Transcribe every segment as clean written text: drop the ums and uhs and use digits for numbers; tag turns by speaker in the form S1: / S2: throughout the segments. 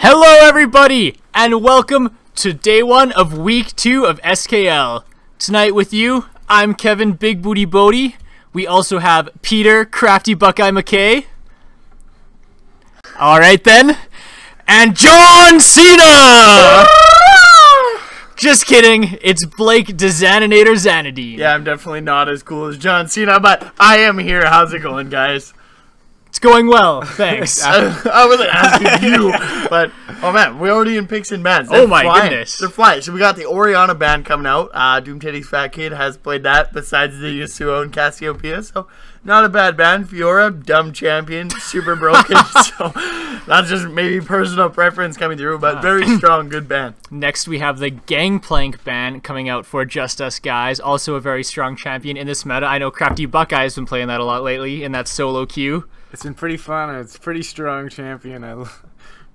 S1: Hello everybody, and welcome to day 1 of week 2 of SKL. Tonight with you, I'm Kevin Big Booty Bodie. We also have Peter Crafty Buckeye McKay. Alright then. And John Cena! Just kidding, it's Blake DeZaninator Zanadine.
S2: Yeah, I'm definitely not as cool as John Cena, but I am here. How's it going, guys?
S1: It's going well, thanks.
S2: I wasn't asking you, but oh man, we're already in picks and bans.
S1: Oh my goodness,
S2: they're flying. So we got the Oriana band coming out. Doom Titty's Fat Kid has played that besides the Yasuo and Cassiopeia, so not a bad band. Fiora, dumb champion, super broken. So that's just maybe personal preference coming through, but very strong, good band.
S1: Next we have the Gangplank band coming out for Just Us Guys, also a very strong champion in this meta. I know Crafty Buckeye has been playing that a lot lately in that solo queue.
S3: It's been pretty fun. It's a pretty strong champion,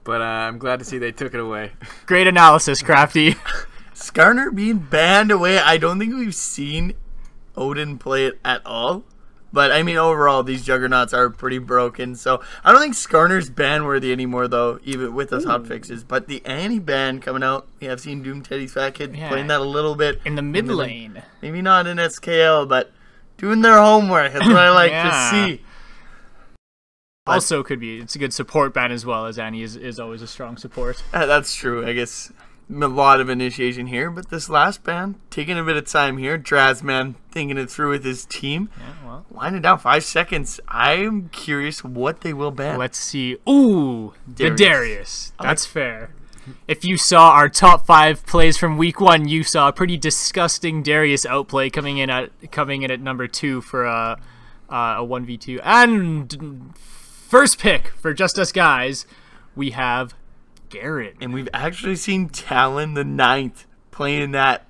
S3: but I'm glad to see they took it away.
S1: Great analysis, Crafty.
S2: Skarner being banned away. I don't think we've seen Odin play it at all. But, I mean, overall, these juggernauts are pretty broken. So, I don't think Skarner's ban-worthy anymore, though, even with those hotfixes. But the Annie ban coming out, we have seen Doom Teddy's Fat Kid playing that a little bit.
S1: In the mid lane.
S2: Maybe not in SKL, but doing their homework. That's what I like to see.
S1: Also could be, it's a good support ban as well, as Annie is always a strong support.
S2: That's true, I guess. A lot of initiation here, but this last ban, taking a bit of time here. Drazman thinking it through with his team. Yeah, well. Winding down 5 seconds. I'm curious what they will ban.
S1: Let's see. Ooh, the Darius. That's fair. If you saw our top 5 plays from week 1, you saw a pretty disgusting Darius outplay coming in at number 2 for a 1v2. And first pick for Just Us Guys, we have Garrett.
S2: And we've actually seen Talon the 9th playing that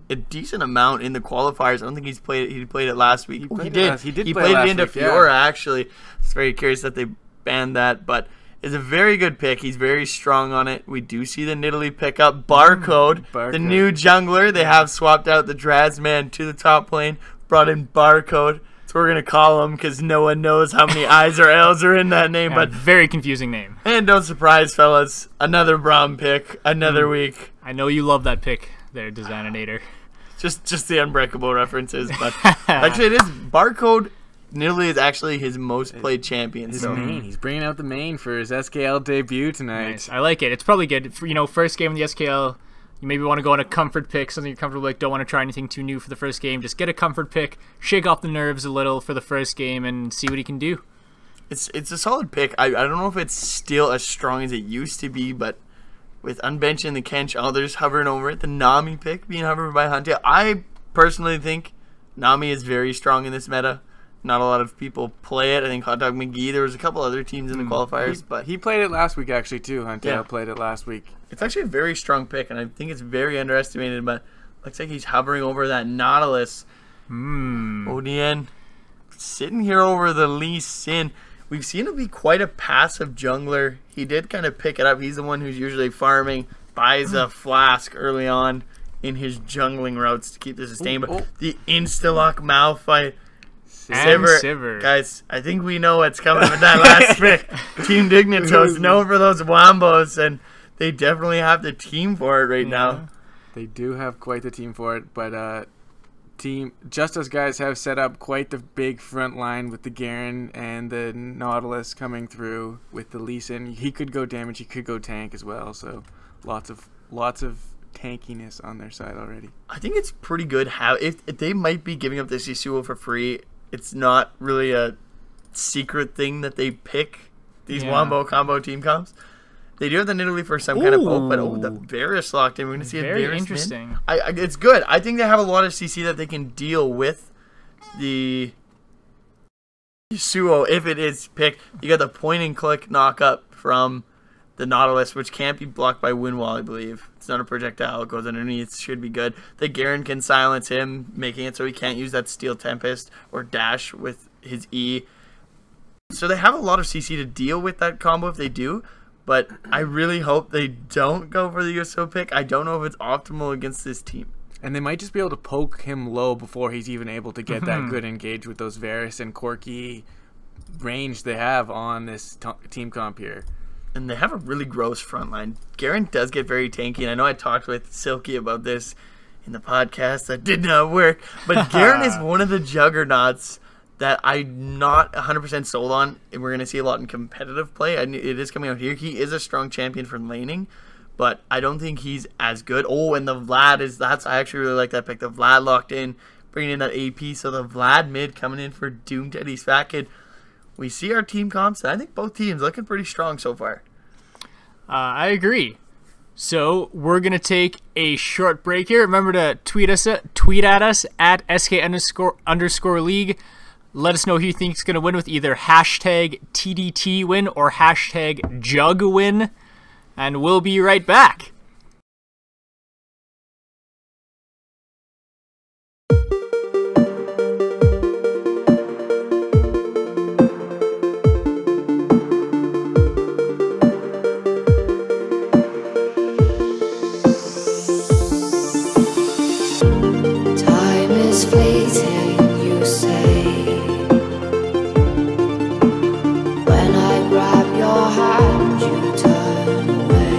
S2: a decent amount in the qualifiers. I don't think he played it last week. He did. He played it into Fiora, actually. It's very curious that they banned that, but it's a very good pick. He's very strong on it. We do see the Nidalee pick up Barcode, the new jungler. They have swapped out the Drazman to the top lane, brought in Barcode. We're going to call him because no one knows how many I's or L's are in that name. But
S1: very confusing name.
S2: And don't surprise, fellas. Another Braum pick. Another week.
S1: I know you love that pick there, Designator.
S2: Just the Unbreakable references. But actually, it is Barcode. Nidalee is actually his most played champion.
S3: His main. He's bringing out the main for his SKL debut tonight.
S1: Nice. I like it. It's probably good. For, first game in the SKL. You maybe want to go on a comfort pick, something you're comfortable with, don't want to try anything too new for the first game. Just get a comfort pick, shake off the nerves a little for the first game, and see what he can do.
S2: It's a solid pick. I don't know if it's still as strong as it used to be, but with unbenching the Kench, others hovering over it, the Nami pick being hovered by Hunter, I personally think Nami is very strong in this meta. Not a lot of people play it. I think Hot Dog McGee, there was a couple other teams in the qualifiers. But
S3: he played it last week, actually, too. Hunter played it last week.
S2: It's actually a very strong pick, and I think it's very underestimated, but looks like he's hovering over that Nautilus. ODN sitting here over the Lee Sin. We've seen him be quite a passive jungler. He did kind of pick it up. He's the one who's usually farming, buys a flask early on in his jungling routes to keep the sustain. But the insta-lock Malphite. Sivir. Guys, I think we know what's coming with that last pick. Team Dignitoast, known for those Wambos, and they definitely have the team for it right now.
S3: They do have quite the team for it, but Team Just Us Guys have set up quite the big front line with the Garen and the Nautilus coming through with the Lee Sin. He could go damage, he could go tank as well, so lots of tankiness on their side already.
S2: I think it's pretty good how if they might be giving up this Yasuo for free. It's not really a secret thing that they pick these Wombo combo team comps. They do have the Nidalee for some kind of poke, but the Varus locked in. We're going to see a Varus. Very interesting. It's good. I think they have a lot of CC that they can deal with the Yasuo if it is picked. You got the point and click knock up from the Nautilus, which can't be blocked by wind wall, I believe. It's not a projectile. It goes underneath. It should be good. The Garen can silence him, making it so he can't use that Steel Tempest or dash with his E. So they have a lot of CC to deal with that combo if they do, but I really hope they don't go for the Yasuo pick. I don't know if it's optimal against this team.
S3: And they might just be able to poke him low before he's even able to get that good engage with those Varus and Corki range they have on this team comp here.
S2: and they have a really gross front line. Garen does get very tanky, and I know I talked with Silky about this in the podcast that did not work, but Garen is one of the juggernauts that I'm not 100% sold on, and we're going to see a lot in competitive play. It is coming out here. He is a strong champion for laning, but I don't think he's as good. Oh, and the Vlad I actually really like that pick. The Vlad locked in, bringing in that AP. So the Vlad mid coming in for Doom Teddy's Fat Kid. We see our team comps. I think both teams looking pretty strong so far.
S1: I agree. So we're going to take a short break here. Remember to tweet at us at @SK__league. Let us know who you think is going to win with either hashtag TDT win or hashtag JUG win. And we'll be right back.
S4: Time is fleeting, you say. When I grab your hand, you turn away.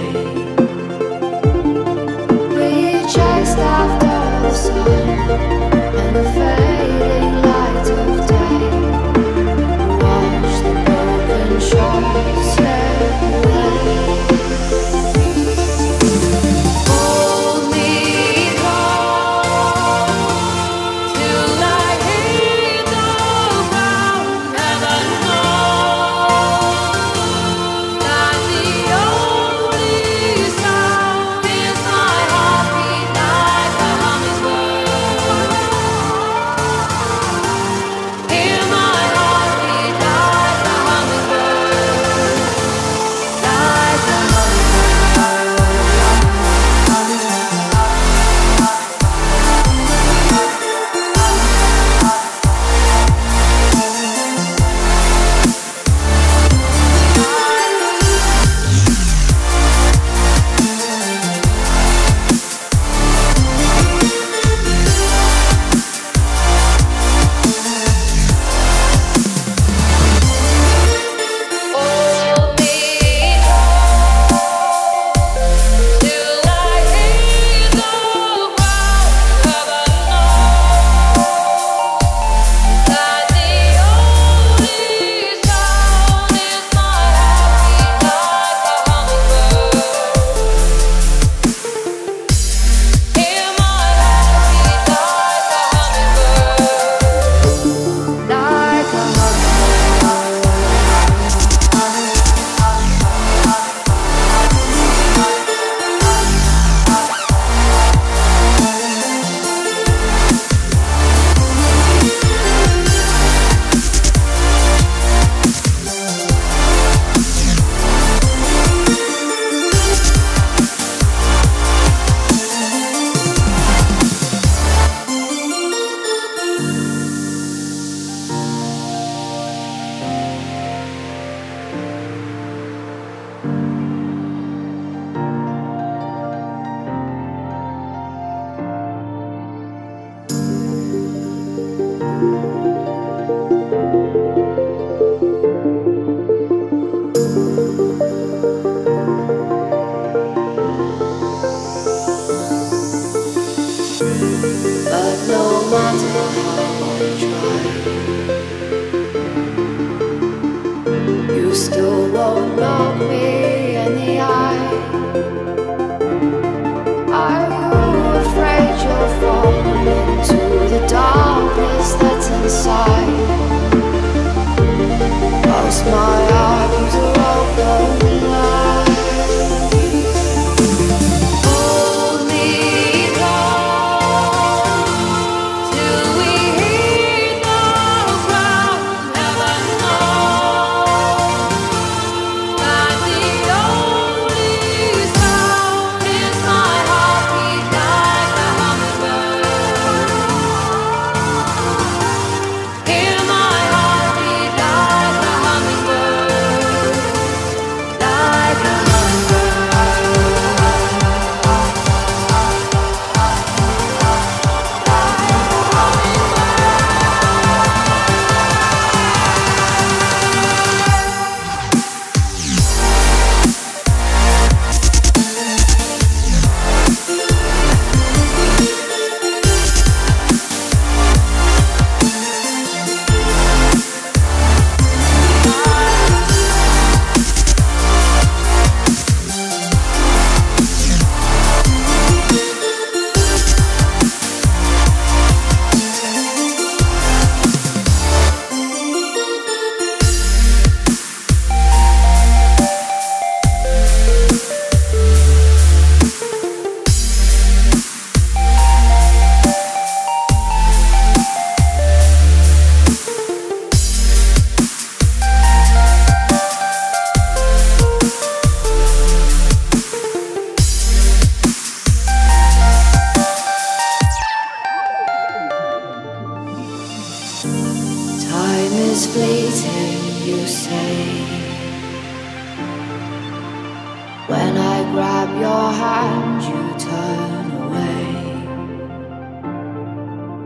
S4: When I grab your hand, you turn away.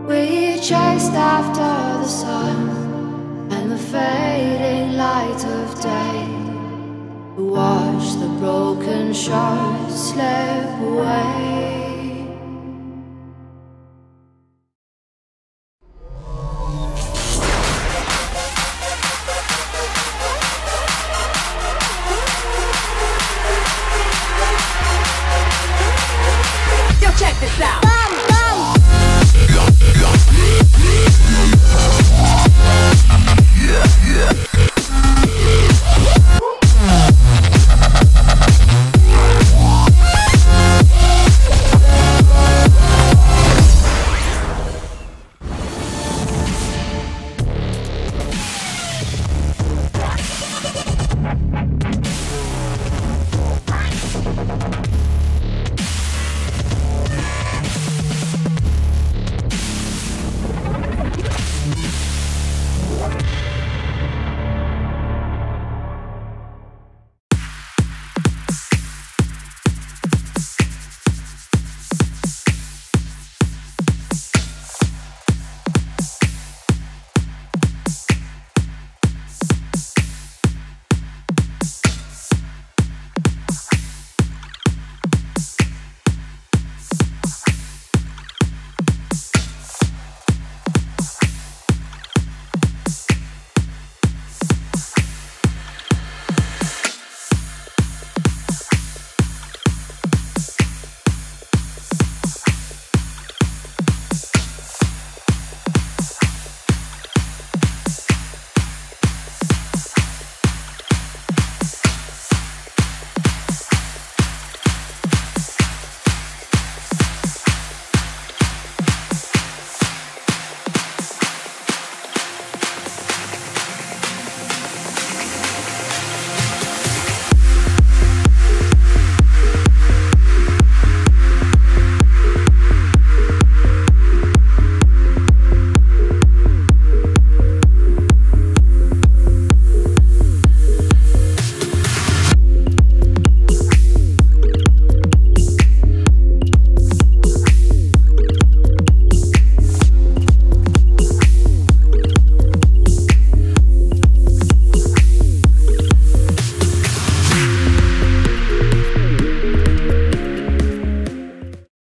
S4: We chased after the sun and the fading light of day. We watched the broken shores slip away.
S5: Check this out.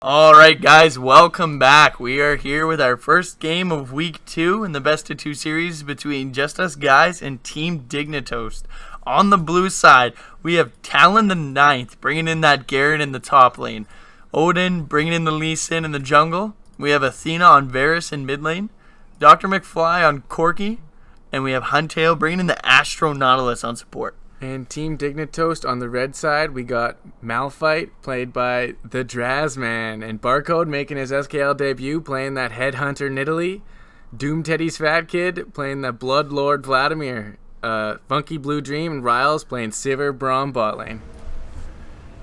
S2: Alright guys, welcome back. We are here with our first game of week 2 in the best of 2 series between Just Us Guys and Team Dignitoast. On the blue side, we have Talon the 9th bringing in that Garen in the top lane. Odin bringing in the Lee Sin in the jungle. We have Athena on Varus in mid lane. Dr. McFly on Corki. And we have Huntail bringing in the Astro Nautilus on support.
S3: And Team Dignitoast on the red side, we got Malphite, played by the Drazman, and Barcode making his SKL debut, playing that Headhunter Nidalee. Doom Teddy's Fat Kid, playing the Blood Lord Vladimir. Funky Blue Dream and Riles playing Sivir Braum bot lane.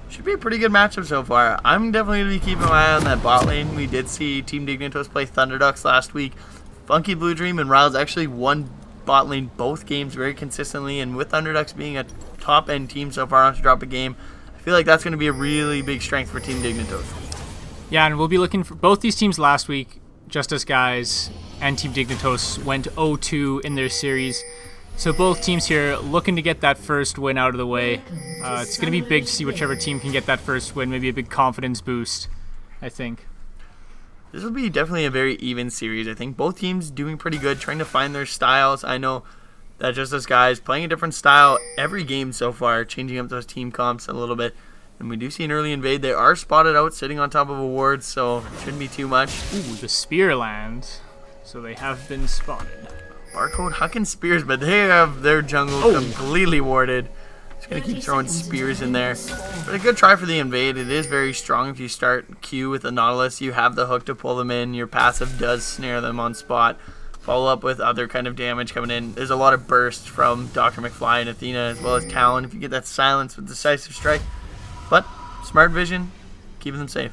S2: Should be a pretty good matchup so far. I'm definitely going to be keeping my eye on that bot lane. We did see Team Dignitoast play Thunderducks last week. Funky Blue Dream and Riles actually won bot lane both games very consistently, and with Thunderducks being a top end team so far not to drop a game, I feel like that's going to be a really big strength for Team Dignitoast.
S1: Yeah, and we'll be looking for both these teams last week. Just Us Guys and Team Dignitoast went 0-2 in their series, so both teams here looking to get that first win out of the way. It's going to be big to see whichever team can get that first win, maybe a big confidence boost, I think.
S2: This will be definitely a very even series. I think both teams doing pretty good, trying to find their styles. I know that Just Us Guys playing a different style every game so far, changing up those team comps a little bit. And we do see an early invade. They are spotted out sitting on top of a ward, so it shouldn't be too much.
S1: Ooh, the spear lands. So they have been spotted.
S2: Barcode hucking spears, but they have their jungle completely warded. Just going to keep throwing spears in there. But a good try for the invade. It is very strong. If you start Q with the Nautilus, you have the hook to pull them in. Your passive does snare them on spot. Follow up with other kind of damage coming in. There's a lot of burst from Dr. McFly and Athena, as well as Talon, if you get that silence with Decisive Strike. But smart vision, keeping them safe.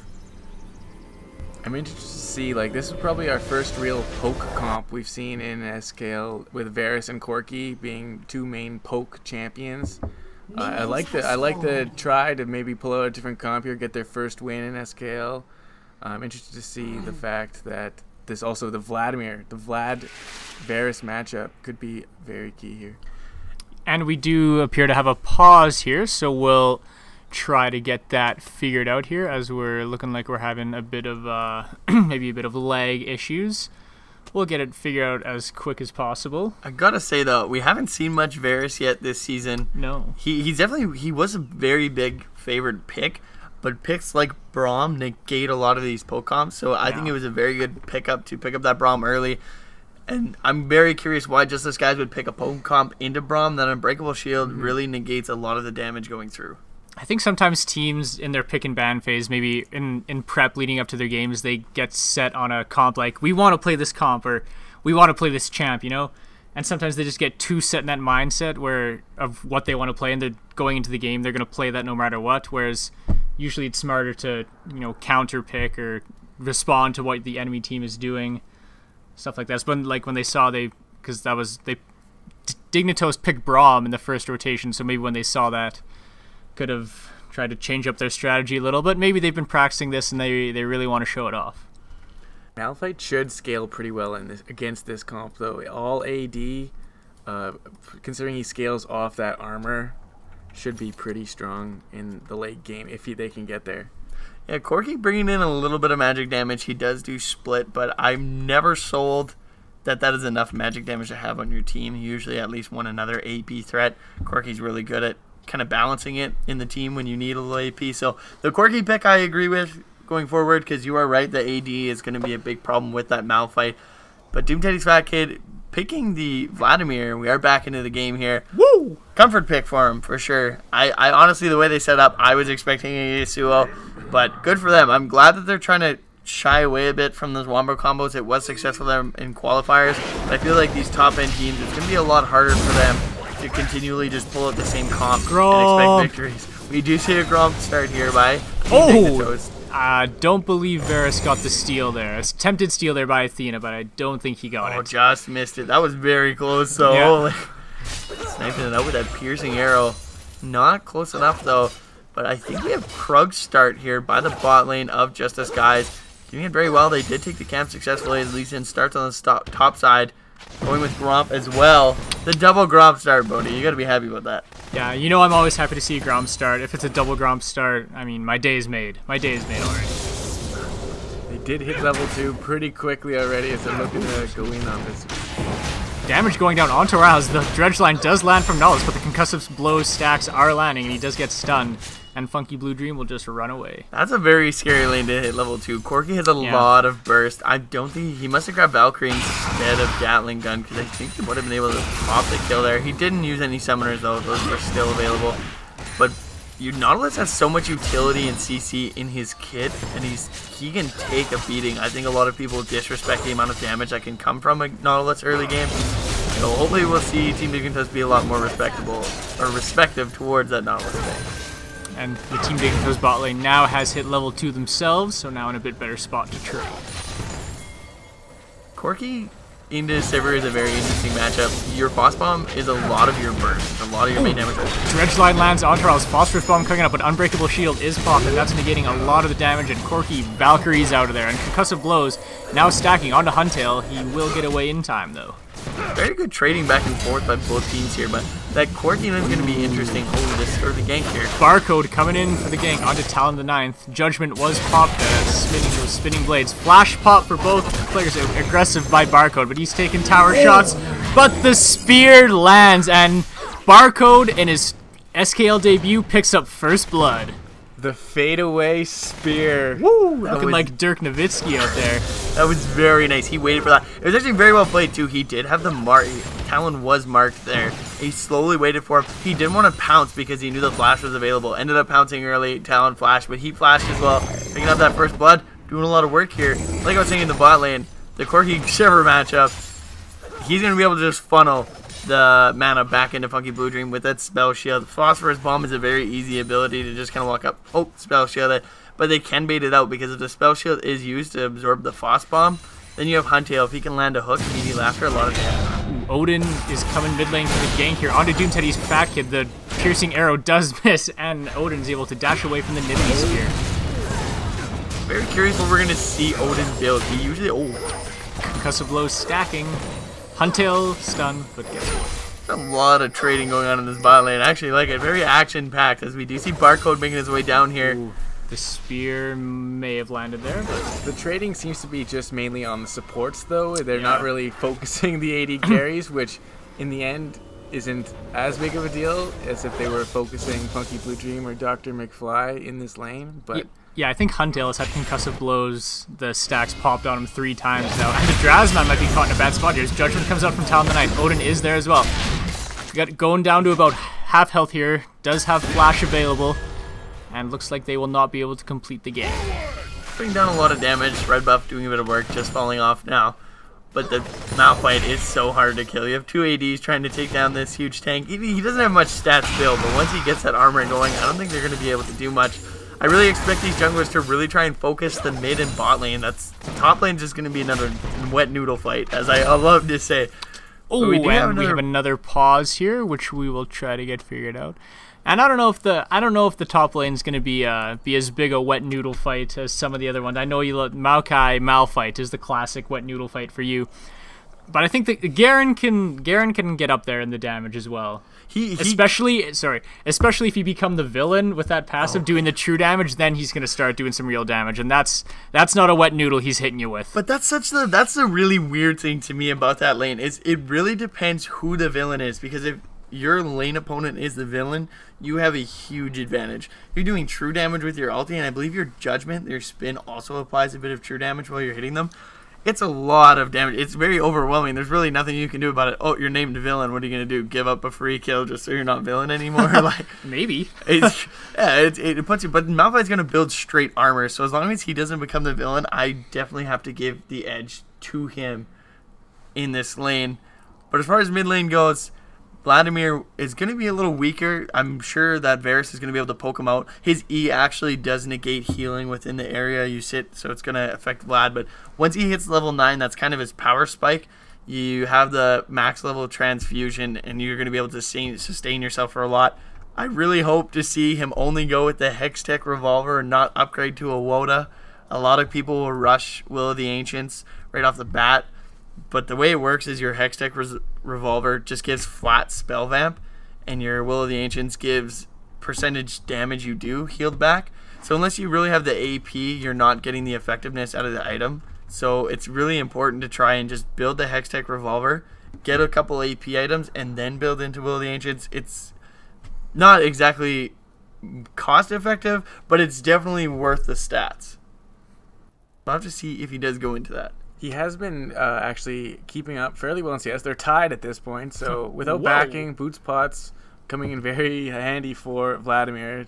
S3: I'm interested to see, like, this is probably our first real poke comp we've seen in SKL, with Varus and Corki being two main poke champions. I like the try to maybe pull out a different comp here, get their first win in SKL. I'm interested to see the fact that this also the Vlad Varus matchup could be very key here.
S1: And we do appear to have a pause here, so we'll try to get that figured out here as we're looking like we're having a bit of maybe a bit of lag issues. We'll get it figured out as quick as possible.
S2: I gotta say though, we haven't seen much Varus yet this season.
S1: No.
S2: He was a very big favored pick, but picks like Braum negate a lot of these poke comps, so I think it was a very good pickup to pick up that Braum early. And I'm very curious why just this guys would pick a poke comp into Braum. That Unbreakable Shield really negates a lot of the damage going through.
S1: I think sometimes teams in their pick and ban phase, maybe in prep leading up to their games, they get set on a comp like, we want to play this comp or we want to play this champ, you know? And sometimes they just get too set in that mindset where of what they want to play, and they're going into the game, they're going to play that no matter what, whereas usually it's smarter to, you know, counter pick or respond to what the enemy team is doing, stuff like that. But like when they saw Dignitoast picked Braum in the first rotation, so maybe when they saw that, could have tried to change up their strategy a little, but maybe they've been practicing this and they really want to show it off.
S3: Malphite should scale pretty well against this comp though. All AD, considering he scales off that armor, should be pretty strong in the late game if they can get there.
S2: Yeah, Corki bringing in a little bit of magic damage. He does do split, but I'm never sold that is enough magic damage to have on your team. You usually at least want another AP threat. Corki's really good at kind of balancing it in the team when you need a little AP. So the Corki pick I agree with going forward, because you are right, the AD is going to be a big problem with that Malphite. But Doom Teddy's Fat Kid picking the Vladimir, we are back into the game here.
S1: Woo!
S2: Comfort pick for him, for sure. I honestly, the way they set up, I was expecting a Yasuo, but good for them. I'm glad that they're trying to shy away a bit from those Wombo combos. It was successful in qualifiers, but I feel like these top-end teams, it's going to be a lot harder for them to continually just pull out the same comp and expect victories. We do see a Gromp start here by Dignitoast.
S1: I don't believe Varus got the steal there. It's attempted steal there by Athena, but I don't think he got it.
S2: Just missed it. That was very close, so
S1: yeah.
S2: Sniping it out with that piercing arrow. Not close enough, though. But I think we have Krug start here by the bot lane of Justice Guys. Doing it very well. They did take the camp successfully as Lee Sin starts on the top side. Going with Gromp as well. The double Gromp start, Bodhi. You got to be happy with that.
S1: Yeah, you know I'm always happy to see a Gromp start. If it's a double Gromp start, I mean, my day is made. My day is made already.
S3: They did hit level 2 pretty quickly already as they're looking to go in on this.
S1: Damage going down onto Rouse. The dredge line does land from Nullis, but the concussive blows stacks are landing, and he does get stunned. And Funky Blue Dream will just run away.
S2: That's a very scary lane to hit level 2. Corki has a lot of burst. I don't think he must have grabbed Valkyrie instead of Gatling Gun, because I think he would have been able to pop the kill there. He didn't use any summoners though; those are still available. But Nautilus has so much utility and CC in his kit, and he can take a beating. I think a lot of people disrespect the amount of damage that can come from a Nautilus early game. So hopefully we'll see Team Dignitoast be a lot more respective towards that Nautilus thing.
S1: And the Team Dignitoast bot lane now has hit level 2 themselves, so now in a bit better spot to trade.
S2: Corki into Sivir is a very interesting matchup. Your Boss Bomb is a lot of your burst, a lot of your main damage.
S1: Dredge line lands onto Rouse. Phosphorus Bomb cooking up, but Unbreakable Shield is popped, and that's negating a lot of the damage, and Corki Valkyrie's out of there. And Concussive Blows now stacking onto Huntail. He will get away in time, though.
S2: Very good trading back and forth by both teams here, but that Corki is going to be interesting. Oh, this early gank here.
S1: Barcode coming in for the gank onto Talon the 9th. Judgment was popped, spinning blades. Flash pop for both players. Aggressive by Barcode, but he's taking tower shots. But the spear lands, and Barcode in his SKL debut picks up first blood.
S3: The fadeaway spear.
S1: Woo! Looking like Dirk Nowitzki out there.
S2: That was very nice. He waited for that. It was actually very well played, too. He did have the mark. Talon was marked there. He slowly waited for him. He didn't want to pounce because he knew the flash was available. Ended up pouncing early. Talon flashed, but he flashed as well. Picking up that first blood. Doing a lot of work here. Like I was saying in the bot lane, the Corki Shiver matchup, he's going to be able to just funnel the mana back into Funky Blue Dream with that Spell Shield. Phosphorus Bomb is a very easy ability to just kind of walk up. Oh, Spell Shield it. But they can bait it out because if the Spell Shield is used to absorb the Phos Bomb, then you have Huntail. If he can land a hook immediately after, a lot of damage.
S1: Odin is coming mid lane for the gank here. Onto Doom Teddy's Fat Kid. The piercing arrow does miss, and Odin's able to dash away from the Nimbly Spear.
S2: Very curious what we're going to see Odin build. He usually...
S1: Concussive blows stacking. Huntail stun, but guess what?
S2: A lot of trading going on in this bot lane. I actually like it. Very action-packed, as we do see Barcode making his way down here.
S1: Ooh, the spear may have landed there, but
S3: the trading seems to be just mainly on the supports, though. They're not really focusing the AD carries, which in the end isn't as big of a deal as if they were focusing Funky Blue Dream or Dr. McFly in this lane. But
S1: yeah, I think Huntail has had concussive blows. The stacks popped on him 3 times now. And the Drazman might be caught in a bad spot here. His Judgment comes out from Talon the Knight. Odin is there as well. Got going down to about half health here. Does have Flash available. And looks like they will not be able to complete the game.
S2: Putting down a lot of damage. Red buff doing a bit of work, just falling off now. But the Malphite is so hard to kill. You have 2 ADs trying to take down this huge tank. He doesn't have much stats build, but once he gets that armor going, I don't think they're going to be able to do much. I really expect these junglers to really try and focus the mid and bot lane. That's top lane just going to be another wet noodle fight, as I love to say.
S1: Oh, we have another pause here, which we will try to get figured out. And I don't know if the top lane is going to be as big a wet noodle fight as some of the other ones. I know you love Maokai Malphite is the classic wet noodle fight for you, but I think that Garen can get up there in the damage as well. Especially if you become the villain with that passive doing the true damage, then he's going to start doing some real damage, and that's not a wet noodle he's hitting you with.
S2: But that's the really weird thing to me about that lane is it really depends who the villain is, because if your lane opponent is the villain, you have a huge advantage. You're doing true damage with your ulti, and I believe your Judgment, your spin also applies a bit of true damage while you're hitting them. It's a lot of damage. It's very overwhelming. There's really nothing you can do about it. Oh, you're named villain. What are you going to do? Give up a free kill just so you're not villain anymore? Like
S1: maybe.
S2: It puts you. But Malphite's going to build straight armor, so as long as he doesn't become the villain, I definitely have to give the edge to him in this lane. But as far as mid lane goes, Vladimir is going to be a little weaker. I'm sure that Varus is going to be able to poke him out. His E actually does negate healing within the area you sit, so it's going to affect Vlad. But once he hits level 9, that's kind of his power spike. You have the max level transfusion, and you're going to be able to sustain yourself for a lot. I really hope to see him only go with the Hextech Revolver and not upgrade to a Woda. A lot of people will rush Will of the Ancients right off the bat. But the way it works is your Hextech Revolver just gives flat spell vamp, and your Will of the Ancients gives percentage damage you do healed back. So unless you really have the AP, you're not getting the effectiveness out of the item. So it's really important to try and just build the Hextech Revolver, get a couple AP items, and then build into Will of the Ancients. It's not exactly cost effective, but it's definitely worth the stats. I'll have to see if he does go into that.
S3: He has been actually keeping up fairly well in CS. They're tied at this point, so without backing, Boots Pots coming in very handy for Vladimir.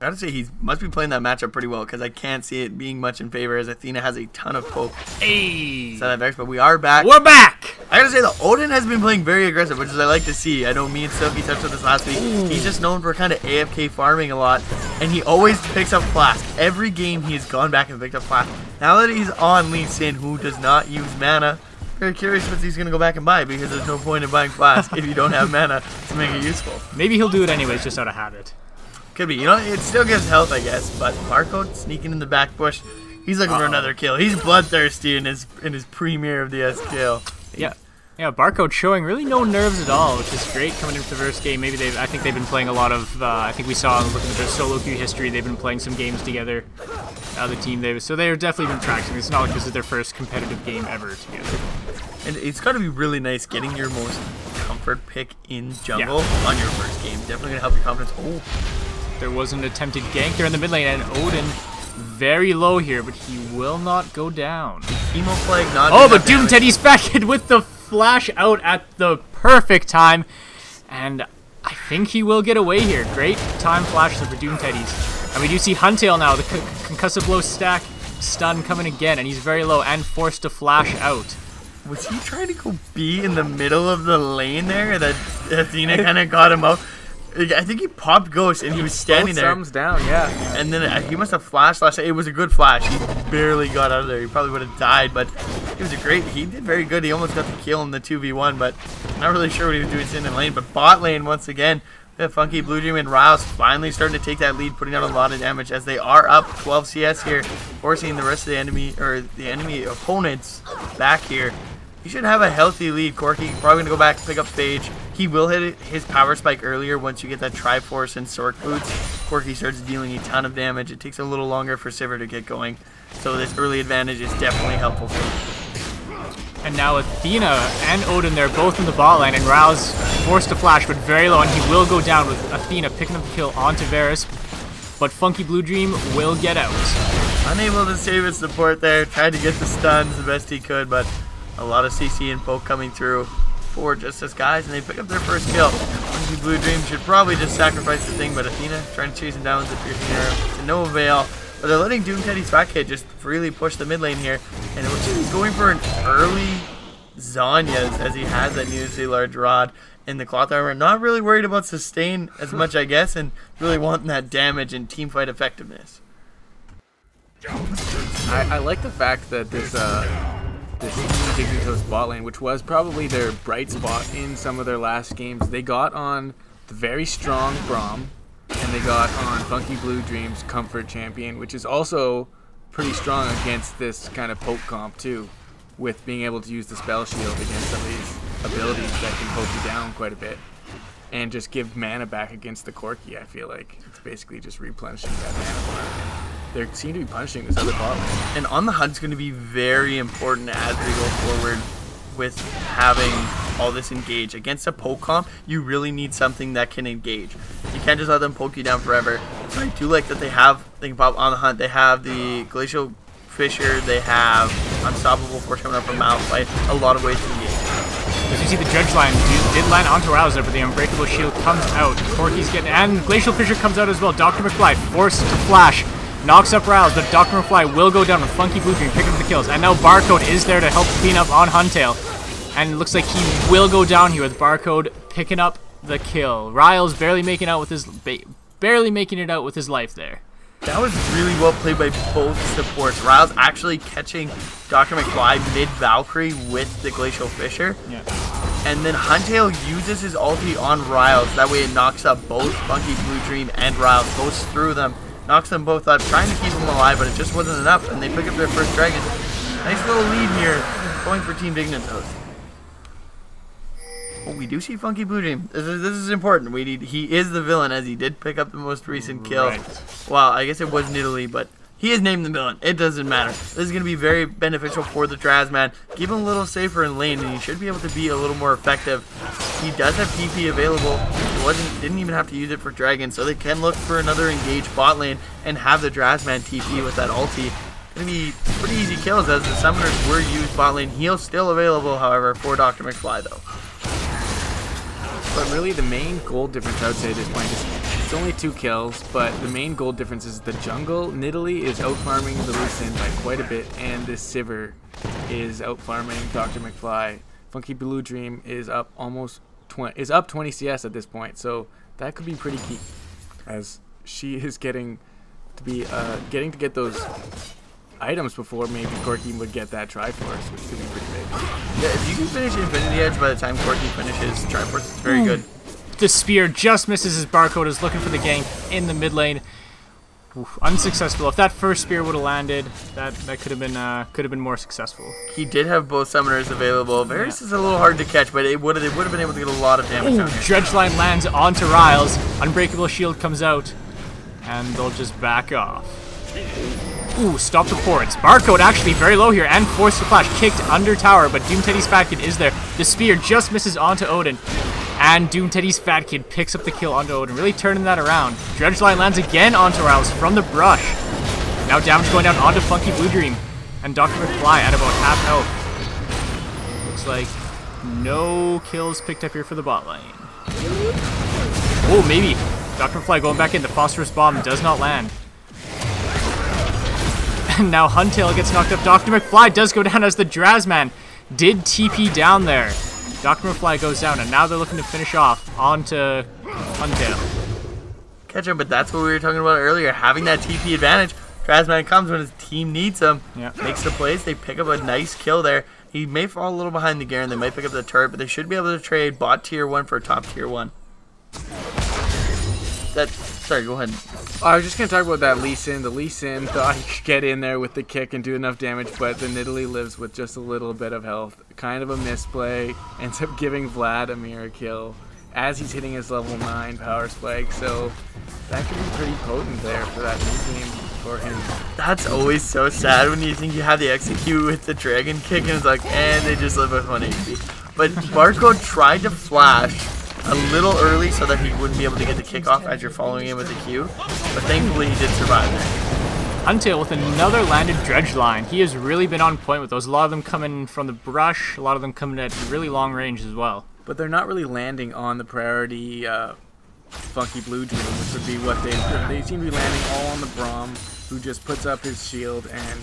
S2: I gotta say, he must be playing that matchup pretty well, because I can't see it being much in favor, as Athena has a ton of poke.
S1: Hey!
S2: But we are back.
S1: We're back!
S2: I gotta say, the Odin has been playing very aggressive, which is I like to see. I know me and Sophie touched on this last week.
S1: Ooh.
S2: He's just known for kind of AFK farming a lot, and he always picks up Flask. Every game he's gone back and picked up Flask. Now that he's on Lee Sin, who does not use mana, very curious what he's going to go back and buy, because there's no point in buying Flask if you don't have mana to make it useful.
S1: Maybe he'll do it anyways, just out of habit.
S2: Could be. You know, it still gives health, I guess, but Barcode sneaking in the back bush. He's looking for another kill. He's bloodthirsty in his premiere of the SKL.
S1: Yeah, Barcode showing really no nerves at all, which is great coming into the first game. Maybe I think they've been playing a lot of, I think we saw looking at their solo queue history, they've been playing some games together. The team, so they've definitely been practicing. It's not like this is their first competitive game ever together.
S2: And it's got to be really nice getting your most comfort pick in jungle on your first game. Definitely going to help your confidence. Oh.
S1: There was an attempted gank there in the mid lane, and Odin very low here, but he will not go down.
S2: Emo flag not.
S1: Oh, but Doom Teddy's back in with the flash out at the perfect time, and I think he will get away here. Great time flash for Doom Teddy's. And we do see Huntail now, the concussive blow stack stun coming again, and he's very low and forced to flash out.
S2: Was he trying to go B in the middle of the lane there? That Athena kind of got him up. I think he popped Ghost and he was standing there.
S3: Thumbs down, yeah.
S2: And then he must have flashed last time. It was a good flash. He barely got out of there. He probably would have died, but it was he did very good. He almost got the kill in the 2v1, but not really sure what he was doing in lane. But bot lane, once again, Yeah, Funky Blue Dream and Riles finally starting to take that lead, putting out a lot of damage as they are up 12 CS here, forcing the rest of the enemy, or the enemy opponents back here. He should have a healthy lead. Corky probably going to go back and pick up Phage. He will hit his power spike earlier once you get that Triforce and Sork boots. Corky starts dealing a ton of damage. It takes a little longer for Sivir to get going, so this early advantage is definitely helpful for him.
S1: And now Athena and Odin, they're both in the bot lane, and Rao's forced to flash, but very low, and he will go down with Athena picking up the kill onto Varus. But Funky Blue Dream will get out.
S2: Unable to save his support there, tried to get the stuns the best he could, but a lot of CC and poke coming through for Justice guys, and they pick up their first kill. Funky Blue Dream should probably just sacrifice the thing, but Athena trying to chase him down with the piercing arrow to no avail. But they're letting Doom Teddy's fat kid just freely push the mid lane here. And it looks like he's going for an early Zhonya's as he has that needlessly large rod in the cloth armor. Not really worried about sustain as much, I guess, and really wanting that damage and teamfight effectiveness.
S3: I like the fact that this Dignitoast bot lane, which was probably their bright spot in some of their last games, they got on the very strong Braum, and they got on Funky Blue Dream's Comfort Champion, which is also pretty strong against this kind of poke comp too, with being able to use the spell shield against some of these abilities that can poke you down quite a bit and just give mana back against the Corki. I feel like it's basically just replenishing that mana bar. They seem to be punishing this other bot lane.
S2: And On the Hunt's going to be very important as we go forward with having all this engage. Against a poke comp, you really need something that can engage. You can't just let them poke you down forever. So I do like that they can pop On the Hunt. They have the Glacial Fissure, they have Unstoppable Force coming up from Malphite. A lot of ways to engage.
S1: As you see, the Judge line did land onto Rouse there, but the Unbreakable Shield comes out. Corky's getting, and Glacial Fissure comes out as well. Dr. McFly forced to flash. Knocks up Rouse, but Dr. McFly will go down with Funky Blue Dream, picking up the kills. And now Barcode is there to help clean up on Huntail. And it looks like he will go down here with Barcode picking up the kill. Riles barely making it out with his life there.
S2: That was really well played by both supports. Riles actually catching Dr. McFly mid-Valkyrie with the Glacial Fissure.
S1: Yeah.
S2: And then Huntail uses his ulti on Riles. That way it knocks up both Funky Blue Dream and Riles. Goes through them. Knocks them both up, trying to keep them alive, but it just wasn't enough, and they pick up their first dragon. Nice little lead here, going for Team Dignitoast. Oh, we do see Funky Blue Dream. This is important. He is the villain, as he did pick up the most recent kill.
S1: Right.
S2: Well, I guess it was Nidalee, but he is named the villain. It doesn't matter. This is going to be very beneficial for the Drazman. Keep him a little safer in lane, and he should be able to be a little more effective. He does have PP available. Didn't even have to use it for Dragon, so they can look for another engaged bot lane and have the Drazman TP with that ulti. Going to be pretty easy kills as the summoners were used bot lane. Heal still available, however, for Dr. McFly, though.
S3: But really, the main goal difference, I would say at this point, is it's only 2 kills, but the main goal difference is the jungle. Nidalee is out-farming the Lee Sin by quite a bit, and this Sivir is out-farming Dr. McFly. Funky Blue Dream is up almost 20 CS at this point, so that could be pretty key, as she is getting to get those items before maybe Corky would get that Triforce, which could be pretty big.
S2: Yeah, if you can finish Infinity Edge by the time Corky finishes Triforce, it's very good.
S1: The spear just misses his Barcode, is looking for the gank in the mid lane. Oof, unsuccessful. If that first spear would have landed, that could have been more successful.
S2: He did have both summoners available. Varus is a little hard to catch, but they would have been able to get a lot of damage out here.
S1: Dredge line lands onto Riles. Unbreakable Shield comes out, and they'll just back off. Ooh, stop the ports. Barcode actually very low here, and forced to flash, kicked under tower, but Doom Teddy's Fat Kid is there. The spear just misses onto Odin, and Doom Teddy's Fat Kid picks up the kill onto Odin, really turning that around. Dredge line lands again onto Riles from the brush. Now damage going down onto Funky Blue Dream, and Dr. McFly at about half health. Looks like no kills picked up here for the bot lane. Oh, maybe. Dr. McFly going back in. The Phosphorus Bomb does not land. And now Huntail gets knocked up. Dr. McFly does go down as the Drazman did TP down there. Dr. McFly goes down, and now they're looking to finish off onto Huntail.
S2: Catch him, but that's what we were talking about earlier. Having that TP advantage. Drazman comes when his team needs him.
S1: Yeah.
S2: Makes the plays. They pick up a nice kill there. He may fall a little behind the Garen. They might pick up the turret, but they should be able to trade bot tier 1 for top tier 1. Sorry, go ahead.
S3: I was just going to talk about that Lee Sin. The Lee Sin thought he could get in there with the kick and do enough damage, but the Nidalee lives with just a little bit of health. Kind of a misplay. Ends up giving Vladimir a kill as he's hitting his level 9 power spike, so that could be pretty potent there for that new game for him.
S2: That's always so sad when you think you have the execute with the dragon kick and it's like, and they just live with 1 HP. But Barcode tried to flash a little early so that he wouldn't be able to get the kick off as you're following him with the Q, but thankfully he did survive there.
S1: Huntail with another landed dredge line. He has really been on point with those. A lot of them coming from the brush, a lot of them coming at really long range as well.
S3: But they're not really landing on the priority Funky Blue Dream, which would be what they seem to be landing all on the Braum, who just puts up his shield and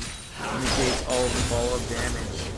S3: negates all of the follow-up damage.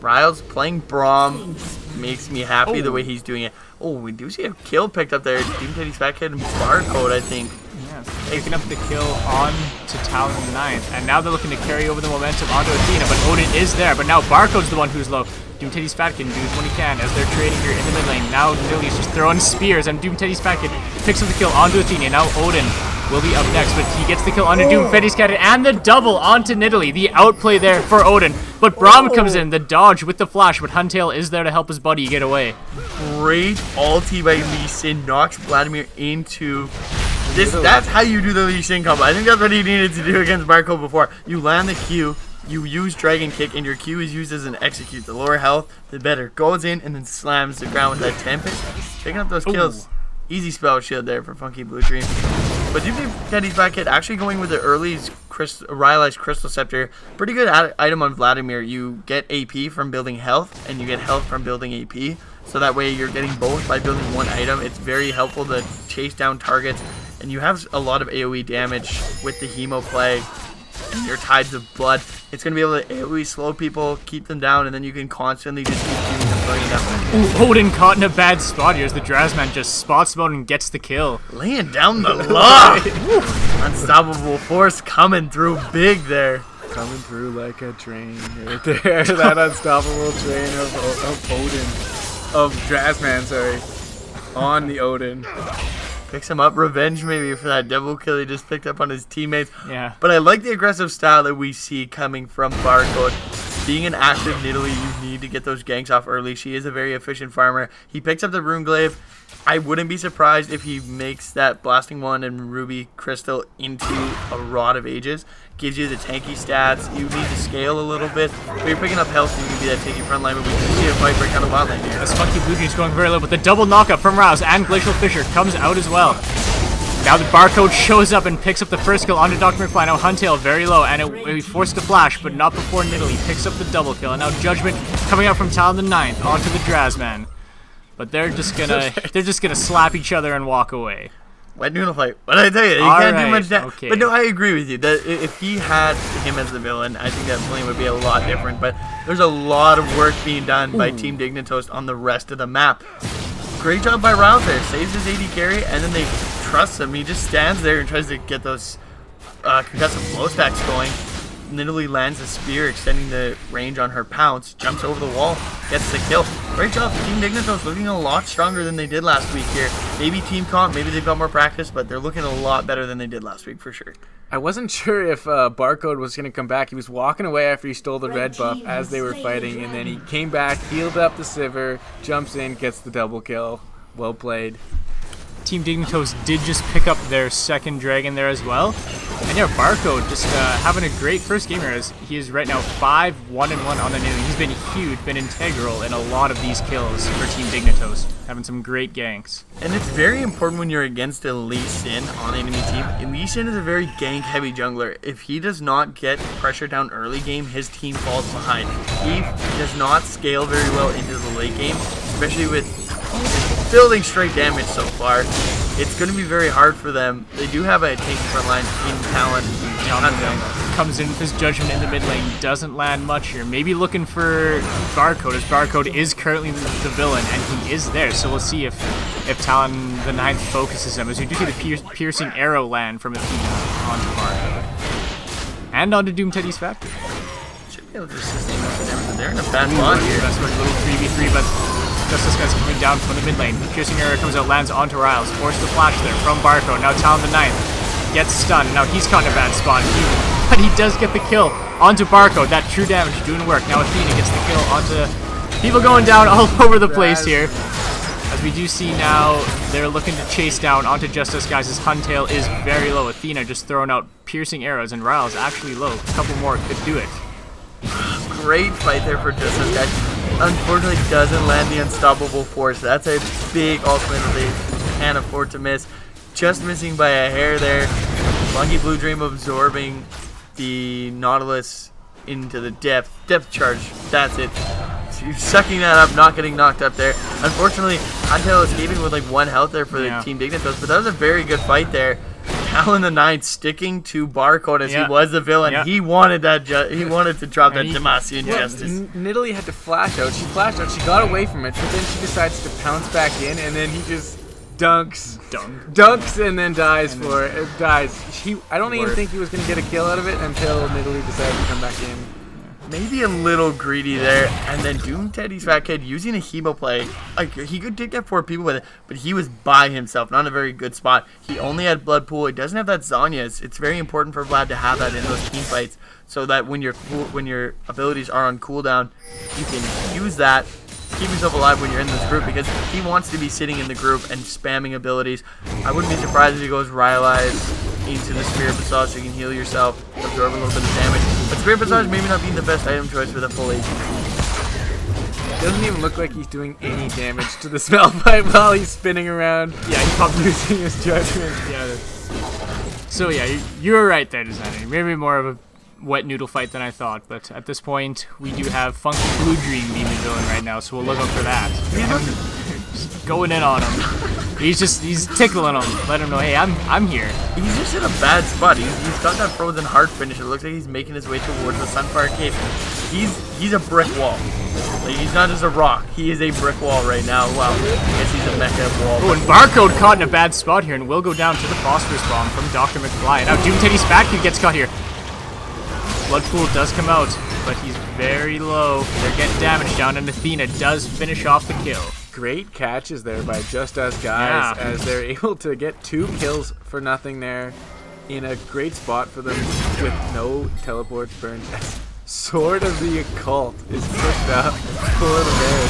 S2: Riles playing Braum makes me happy the way he's doing it. Oh, we do see a kill picked up there. Team Teddy's back hit and Barcode, I think.
S1: Yeah, picking up the kill on to Talon in the 9th. And now they're looking to carry over the momentum onto Athena, but Odin is there. But now Barcode's the one who's low. Doom Teddy's Fatkin does what he can as they're trading here in the mid lane. Now Lily's just throwing spears, and Doom Teddy's Fatkin picks up the kill onto Athena. Now Odin will be up next, but he gets the kill onto Doom Teddy's Fatkin and the double onto Nidalee. The outplay there for Odin. But Braum comes in, the dodge with the flash, but Huntail is there to help his buddy get away.
S2: Great ulti by Lee Sin, knocks Vladimir into this. That's how you do the Lee Sin combo. I think that's what he needed to do against Barcode before. You land the Q, you use Dragon Kick, and your Q is used as an execute. The lower health, the better. Goes in and then slams the ground with that Tempest. Picking up those kills. Easy spell shield there for Funky Blue Dream. But Doom Teddy's back hit actually going with the early Rylai's Crystal Scepter. Pretty good item on Vladimir. You get AP from building health, and you get health from building AP. So that way you're getting both by building one item. It's very helpful to chase down targets. And you have a lot of AoE damage with the Hemo play. Your Tides of Blood. It's going to be able to AoE slow people, keep them down, and then you can constantly just keep shooting them, throwing them.
S1: Ooh, Odin caught in a bad spot here as the Drazman just spots mode and gets the kill.
S2: Laying down the law. Unstoppable force coming through big there.
S3: Coming through like a train right there. That unstoppable train of Odin. Of Drazman, sorry. On the Odin.
S2: Picks him up. Revenge maybe for that double kill he just picked up on his teammates.
S1: Yeah.
S2: But I like the aggressive style that we see coming from Barcode. Being an active Nidalee, you need to get those ganks off early. She is a very efficient farmer. He picks up the Rune Glaive. I wouldn't be surprised if he makes that Blasting Wand and Ruby Crystal into a Rod of Ages. Gives you the tanky stats. You need to scale a little bit. But you're picking up health, you can be that tanky front line, but we can see a fight break on the bot lane here.
S1: This Funky Blue Dream's going very low, but the double knockup from Rouse and Glacial Fissure comes out as well. Now the Barcode shows up and picks up the first kill onto Dr. McFly. Now Huntail very low, and he forced to flash, but not before Nidalee picks up the double kill. And now Judgment coming out from Talon the 9th onto the Drazman. But they're just gonna slap each other and walk away.
S2: Wet noodle fight. What did I tell you? You can't do much damage.
S1: Okay.
S2: But no, I agree with you. That if he had him as the villain, I think that plane would be a lot different. But there's a lot of work being done by Team Dignitoast on the rest of the map. Great job by Rouse there. Saves his AD carry, and then they trust him. He just stands there and tries to get those concussive blow stacks going. Nidalee lands a spear, extending the range on her pounce, jumps over the wall, gets the kill. Great job. Team Dignitoast looking a lot stronger than they did last week here. Maybe team comp, maybe they've got more practice, but they're looking a lot better than they did last week for sure.
S3: I wasn't sure if Barcode was going to come back. He was walking away after he stole the red buff as they were fighting, and then he came back, healed up the Sivir, jumps in, gets the double kill. Well played.
S1: Team Dignitoast did just pick up their second dragon there as well. And yeah, Barcode just having a great first game here as he is right now 5-1-1 on the new. He's been huge, been integral in a lot of these kills for Team Dignitoast. Having some great ganks.
S2: And it's very important when you're against a Lee Sin on the enemy team. And Lee Sin is a very gank-heavy jungler. If he does not get pressure down early game, his team falls behind. He does not scale very well into the late game, especially with building straight damage so far. It's going to be very hard for them. They do have a tanky front line in Talon.
S1: Comes in with his Judgment in the mid lane, doesn't land much here. Maybe looking for Barcode, as Barcode is currently the villain, and he is there. So we'll see if Talon the 9th focuses him, as we do see the piercing arrow land from Athena onto Barcode. And onto Doom Teddy's Factory.
S2: Should be able to sustain most of the damage. They're in a bad spot here.
S1: That's a little 3v3, but Justice Guy's coming down from the mid lane. Piercing arrow comes out, lands onto Riles. Forced to flash there from Barco. Now Talon the 9th gets stunned. Now he's caught in a bad spot. But he does get the kill onto Barco. That true damage doing work. Now Athena gets the kill onto... People going down all over the place here. As we do see now, they're looking to chase down onto Justice Guys. Huntail is very low. Athena just throwing out piercing arrows, and Riles actually low. A couple more could do it.
S2: Great fight there for Justice Guys. Unfortunately, doesn't land the unstoppable force. That's a big ultimate that they can't afford to miss. Just missing by a hair there. Lucky Blue Dream absorbing the Nautilus into the depth charge. That's it. Sucking that up, not getting knocked up there. Unfortunately, Huntail escaping with like 1 health there for the Team Dignitoast, but that was a very good fight there. Talon the 9th sticking to Barcode as he was the villain. He wanted that. He wanted to drop that Demacian Justice.
S3: Nidalee had to flash out. She flashed out. She got away from it, but then she decides to pounce back in, and then he just dunks, and then dies for it. Dies. I don't even think he was gonna get a kill out of it until Nidalee decided to come back in.
S2: Maybe a little greedy there, and then Doom Teddy's Fat Kid using a hemo play. Like, he did get 4 people with it, but he was by himself, not in a very good spot. He only had Blood Pool. He doesn't have that Zanya. It's very important for Vlad to have that in those team fights, so that when your abilities are on cooldown, you can use that, keep yourself alive when you're in this group, because he wants to be sitting in the group and spamming abilities. I wouldn't be surprised if he goes Rylai's into the Spirit Passage so you can heal yourself, absorb a little bit of damage. But Spirit Passage maybe not being the best item choice for the full HP.
S3: Doesn't even look like he's doing any damage to the spell pipe while he's spinning around.
S1: Yeah, he's probably losing his judgment. Yeah. So yeah, you were right there, designer. Maybe more of a wet noodle fight than I thought, but at this point we do have Funky Blue Dream being the villain right now, so we'll look out for that. Just going in on him. He's tickling him, let him know, hey, I'm here.
S2: He's just in a bad spot. He's got that frozen heart finish. It looks like he's making his way towards the Sunfire Cave. He's a brick wall. Like, he's not just a rock. He is a brick wall right now. Well, I guess he's a mecha wall.
S1: Oh, and Barcode caught in a bad spot here and will go down to the Phosphorus Bomb from Dr. McFly. Now Doom Teddy's Fat Kid gets caught here. Blood Pool does come out, but he's very low. They're getting damage down, and Athena does finish off the kill.
S3: Great catches there by Just Us Guys as they're able to get 2 kills for nothing there in a great spot for them with no teleports burned. Sword of the Occult is pushed up. Poor the bear.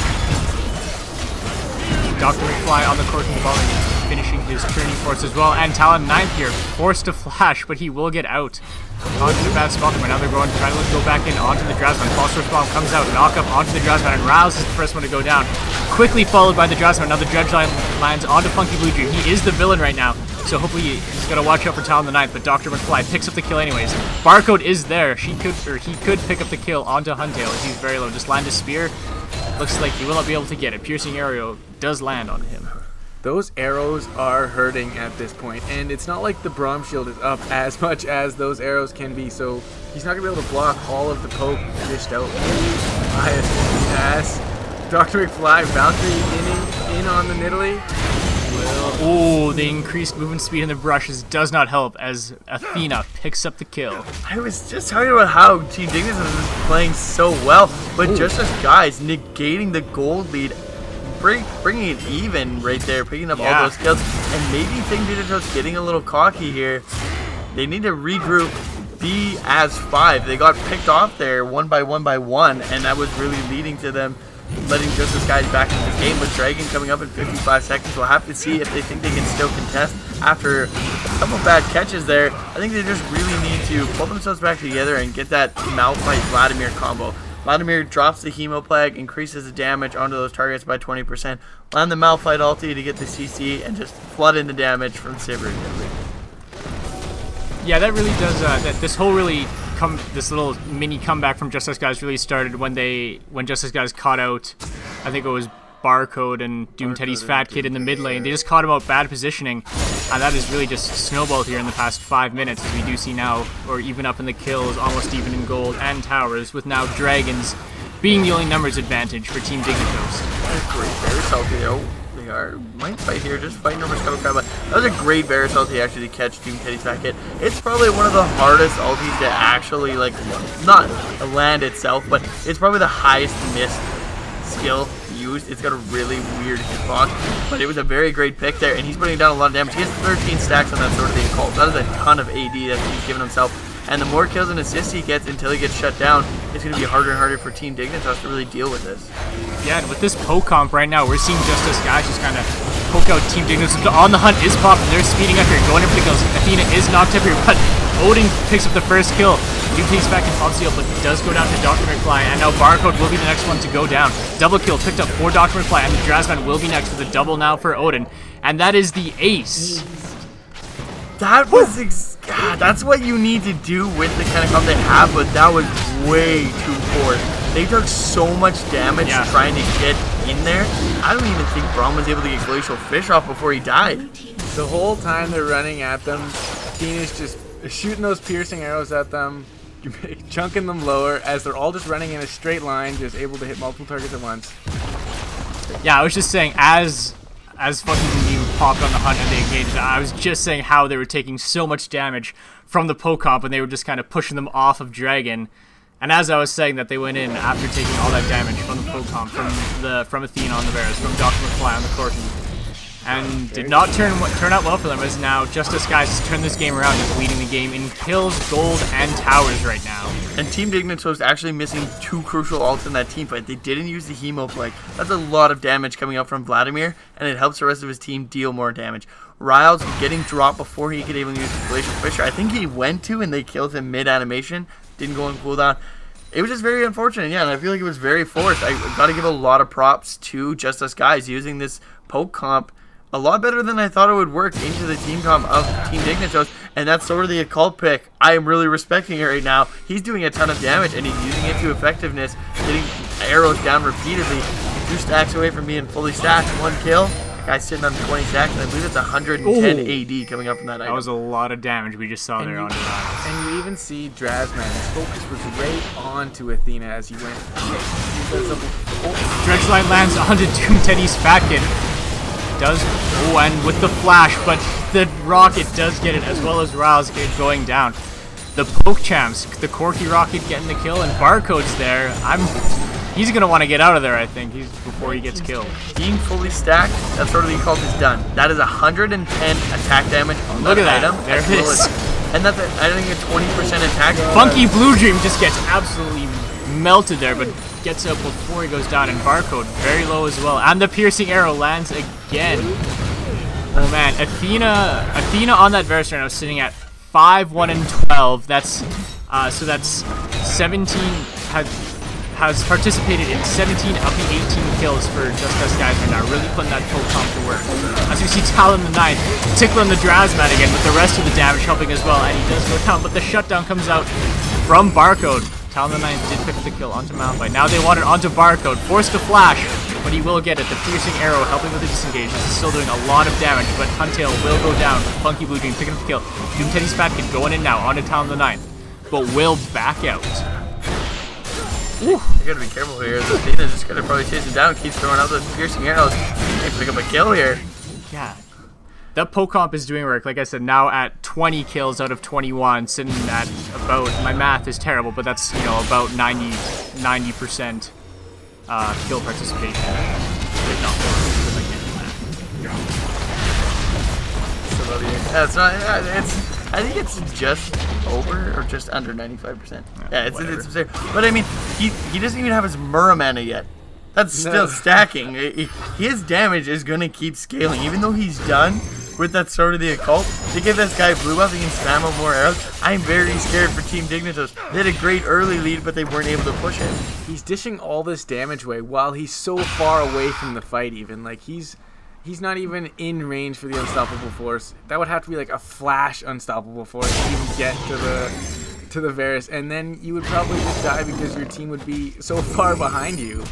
S1: Dr. McFly on the court and falling, finishing his turning force as well. And Talon 9th here, forced to flash, but he will get out. Onto the bad spot, but now they're going to try to go back in onto the Drasman. Phosphorus Bomb comes out, knock up onto the Drasman, and Rouse is the first one to go down. Quickly followed by the Drasman. Now the Dredge line lands onto Funky Blue Dream. He is the villain right now, so hopefully he's got to watch out for Talon the 9th, but Dr. McFly picks up the kill anyways. Barcode is there. He could pick up the kill onto Huntail as he's very low. Just land a spear. Looks like he will not be able to get it. Piercing arrow does land on him.
S3: Those arrows are hurting at this point, and it's not like the Braum shield is up as much as those arrows can be, so he's not going to be able to block all of the poke dished out by his ass. Dr. McFly, Valkyrie in on the Nidalee.
S1: Oh, the increased movement speed in the brushes does not help as Athena picks up the kill.
S2: I was just talking about how Team Dignitoast is playing so well, but just as guys negating the gold lead, bringing it even right there, picking up all those kills, and maybe Team Dignitoast getting a little cocky here. They need to regroup, be as 5. They got picked off there one by one, and that was really leading to them letting Justice Guys back into the game with Dragon coming up in 55 seconds. We'll have to see if they think they can still contest after a couple bad catches there. I think they just really need to pull themselves back together and get that Malphite Vladimir combo. Vladimir drops the Hemo Plague, increases the damage onto those targets by 20%. Land the Malphite ulti to get the CC and just flood in the damage from Sivir.
S1: Yeah, that really does. This little mini comeback from Justice Guys really started when Justice Guys caught out, I think it was Barcode and Doom Teddy's Fat Kid in the mid lane. They just caught him out bad positioning, and that has really just snowballed here in the past 5 minutes, as we do see now, or even up in the kills, almost even in gold and towers, with now Dragons being the only numbers advantage for Team Dignitoast.
S2: Great, very salty though. They might fight here, just fighting over Scuttle Crab. That was a great Varus ulti actually to catch Doom Teddy's Fat Kid. It's probably one of the hardest ultis to actually, like, not land itself, but it's probably the highest missed skill used boost, it's got a really weird hitbox. But it was a very great pick there, and he's putting down a lot of damage. He has 13 stacks on that Sword of the Occult. That is a ton of AD that he's given himself. And the more kills and assists he gets until he gets shut down, it's going to be harder and harder for Team Dignitoast to really deal with this.
S1: Yeah, and with this poke comp right now, we're seeing Justice guys just kind of poke out Team Dignitoast. On the hunt is popping. They're speeding up here, going in for the kills. Athena is knocked up here, but Odin picks up the first kill. Duke takes back and pops the up, but he does go down to Dr. McFly, and now Barcode will be the next one to go down. Double kill picked up for Dr. McFly, and the Drazman will be next with a double now for Odin. And that is the ace.
S2: That was God, that's what you need to do with the kind of comp they have, but that was way too forced. They took so much damage trying to get in there. I don't even think Braum was able to get Glacial Fish off before he died.
S3: The whole time they're running at them, Athena's just shooting those piercing arrows at them, chunking them lower as they're all just running in a straight line, just able to hit multiple targets at once.
S1: Yeah, I was just saying, as fucking you popped on the hunt and they engaged, I was just saying how they were taking so much damage from the poke comp and they were just kind of pushing them off of Dragon. And as I was saying that they went in after taking all that damage from the poke comp, from Athena on the Varus, from Dr. McFly on the Corki, and did not turn out well for them, as now Justice Guys has turned this game around and leading the game in kills, gold, and towers right now.
S2: And Team Dignitoast actually missing 2 crucial ults in that team fight. They didn't use the Hemo Plague. That's a lot of damage coming out from Vladimir, and it helps the rest of his team deal more damage. Riles getting dropped before he could even use the Glacial Fisher. I think he went to, and they killed him mid-animation. Didn't go on cooldown. It was just very unfortunate, yeah, and I feel like it was very forced. I got to give a lot of props to Justice Guys using this poke comp a lot better than I thought it would work into the team comp of Team Dignitoast, and that's sort of the occult pick. I am really respecting it right now. He's doing a ton of damage, and he's using it to effectiveness, getting arrows down repeatedly. 2 stacks away from being fully stacked, 1 kill. Guy's sitting on 20 stacks, and I believe it's 110 AD coming up from that item.
S1: That was a lot of damage we just saw there on the Riles.
S3: And you even see Drazman, his focus was right on to Athena as he went.
S1: Dredgeline lands onto Doom Teddy's Fat Kid. Does and with the flash, but the rocket does get it, as well as Riles going down. The poke champs, the Corki rocket getting the kill, and Barcode's there. He's gonna want to get out of there, I think, before he gets killed.
S2: Being fully stacked, that sort of the occult is done. That is 110 attack damage on that item.
S1: There it is.
S2: And that's I think a 20% attack.
S1: Funky Blue Dream just gets absolutely melted there, but gets up before he goes down, and Barcode very low as well, and the piercing arrow lands again. Oh man, Athena on that Varus right now sitting at 5-1 and 12. That's so that's 17 has participated in 17 of the 18 kills for Just Us Guys right now, really putting that poke comp to work. As we see Talon the 9th tickling the Drazman again with the rest of the damage helping as well, and he does go down, but the shutdown comes out from Barcode. Talon the 9th did pick the kill onto Malphite. Now they want it onto Barcode. Forced to flash, but he will get it. The piercing arrow helping with the disengage. This is still doing a lot of damage, but Huntail will go down. Funky Blue Dream picking up the kill. Doom Teddy's Fat Kid going in now onto Talon the 9th, but will back out.
S2: You gotta be careful here. Athena's just gonna probably chase him down, keeps throwing out those piercing arrows. Can't pick up a kill here.
S1: Yeah. That poke comp is doing work. Like I said, now at 20 kills out of 21, sitting at about, my math is terrible, but that's, you know, about 90% kill participation. No, because I can't do that.
S2: That's not. I think it's just over or just under 95%. Yeah, it's absurd. But I mean, he doesn't even have his Muramana yet. That's still stacking. His damage is gonna keep scaling, even though he's done with that Sword of the Occult. To give this guy blue buff, he can spam up more arrows. I'm very scared for Team Dignitoast. They had a great early lead, but they weren't able to push it.
S3: He's dishing all this damage away while he's so far away from the fight. Even like he's not even in range for the Unstoppable Force. That would have to be like a flash Unstoppable Force to even get to the Varus, and then you would probably just die because your team would be so far behind you.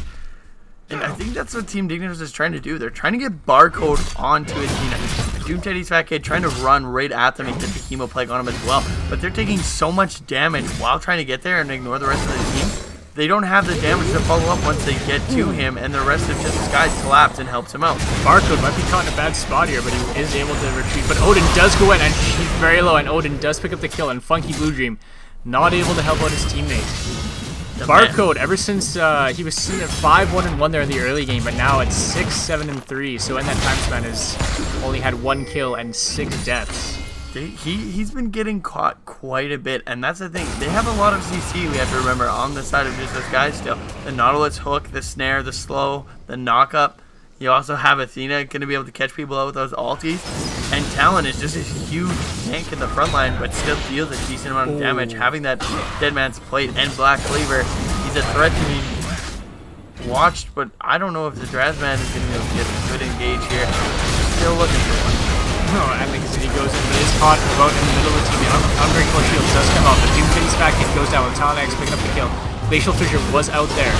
S2: And I think that's what Team Dignitoast is trying to do. They're trying to get Barcode onto Athena. Doom Teddy's Fat Kid trying to run right at them and get the Hemo Plague on him as well. But they're taking so much damage while trying to get there and ignore the rest of the team. They don't have the damage to follow up once they get to him, and the rest of Justice Guys collapse and helps him out.
S1: Barcode might be caught in a bad spot here, but he is able to retreat. But Odin does go in, and he's very low, and Odin does pick up the kill, and Funky Blue Dream not able to help out his teammates. Barcode, ever since he was seen at 5-1-1 there in the early game, but now it's 6-7-3. So in that time span, has only had 1 kill and 6 deaths.
S2: He's been getting caught quite a bit, and that's the thing. They have a lot of CC, we have to remember, on the side of just this guy still. The Nautilus hook, the snare, the slow, the knock-up. You also have Athena going to be able to catch people out with those ultis. And Talon is just a huge tank in the front line, but still deals a decent amount of damage. Having that Dead Man's Plate and Black Cleaver, he's a threat to be watched, but I don't know if the Drazman is going to be able to get a good engage here. Still looking for one.
S1: No, I think he goes in, but is caught about in the middle of the team. The Unbreakable Shield does come off. The Doom Finn's back in, goes down with Talon X picking up the kill. Glacial Fissure was out there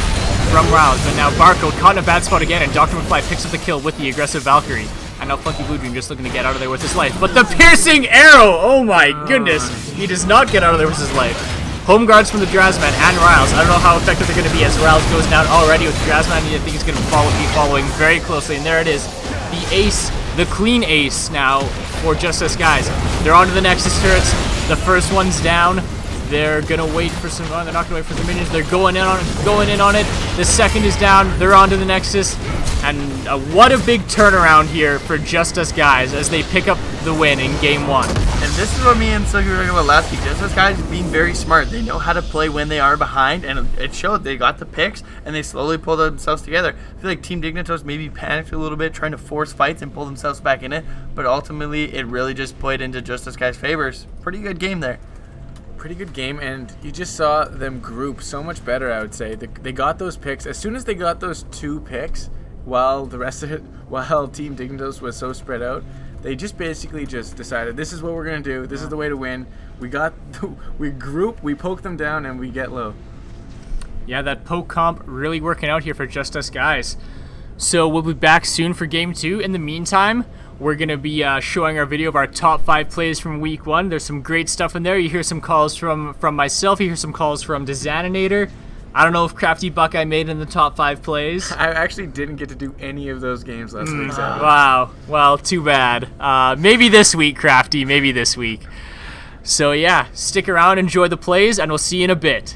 S1: from rounds, but now Barcode caught in a bad spot again, and Dr. McFly picks up the kill with the aggressive Valkyrie. And now Funky Blue Dream just looking to get out of there with his life. But the piercing arrow! Oh my goodness! He does not get out of there with his life. Home guards from the Drazman and Riles. I don't know how effective they're going to be as Riles goes down already with Drazman. I think he's going to be following very closely. And there it is. The ace, the clean ace now for Just Us Guys. They're onto the Nexus turrets. The first one's down. They're gonna wait for some. They're not gonna wait for the minions. They're going in on it. The second is down. They're onto the Nexus, and what a big turnaround here for Just Us Guys as they pick up the win in Game 1.
S2: And this is what me and Silky were talking about last week. Just Us Guys being very smart. They know how to play when they are behind, and it showed. They got the picks, and they slowly pulled themselves together. I feel like Team Dignitoast maybe panicked a little bit, trying to force fights and pull themselves back in it, but ultimately it really just played into Just Us Guys' favors. Pretty good game there.
S3: Pretty good game, and you just saw them group so much better, I would say. They got those picks. As soon as they got those 2 picks, while the rest of it, while Team Dignitos was so spread out, they just basically just decided, this is what we're going to do. This is the way to win. We group, we poke them down, and we get low.
S1: Yeah, that poke comp really working out here for Just Us Guys. So we'll be back soon for Game 2. In the meantime, we're going to be showing our video of our top 5 plays from Week 1. There's some great stuff in there. You hear some calls from myself. You hear some calls from Dezaninator. I don't know if Crafty Buckeye made in the top 5 plays.
S3: I actually didn't get to do any of those games last week. So.
S1: Wow. Well, too bad. Maybe this week, Crafty. Maybe this week. So yeah, stick around, enjoy the plays, and we'll see you in a bit.